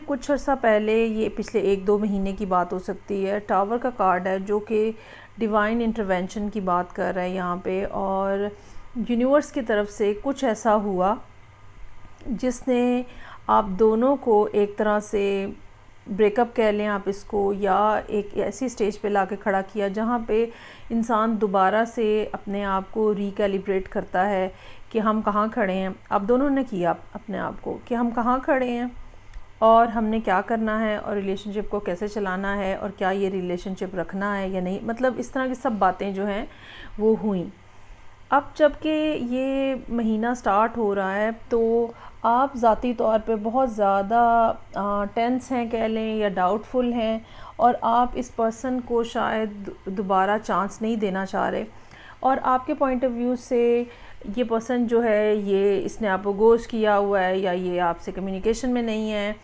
कुछ अर्सा पहले, ये पिछले 1-2 महीने की बात हो सकती है, टावर का कार्ड है जो कि डिवाइन इंटरवेंशन की बात कर रहा है यहाँ पे, और यूनिवर्स की तरफ से कुछ ऐसा हुआ जिसने आप दोनों को एक तरह से ब्रेकअप कह लें आप इसको, या एक ऐसी स्टेज पे लाके खड़ा किया जहाँ पे इंसान दोबारा से अपने आप को रिकैलिब्रेट करता है कि हम कहाँ खड़े हैं। आप दोनों ने किया अपने आप को कि हम कहाँ खड़े हैं और हमने क्या करना है और रिलेशनशिप को कैसे चलाना है और क्या ये रिलेशनशिप रखना है या नहीं, मतलब इस तरह की सब बातें जो हैं वो हुई। अब जबकि ये महीना स्टार्ट हो रहा है तो आप ज़ाती तौर पे बहुत ज़्यादा टेंस हैं कह लें, या डाउटफुल हैं, और आप इस पर्सन को शायद दोबारा चांस नहीं देना चाह रहे, और आपके पॉइंट ऑफ व्यू से ये पर्सन जो है, ये इसने आपको गोस्ट किया हुआ है या ये आपसे कम्युनिकेशन में नहीं है।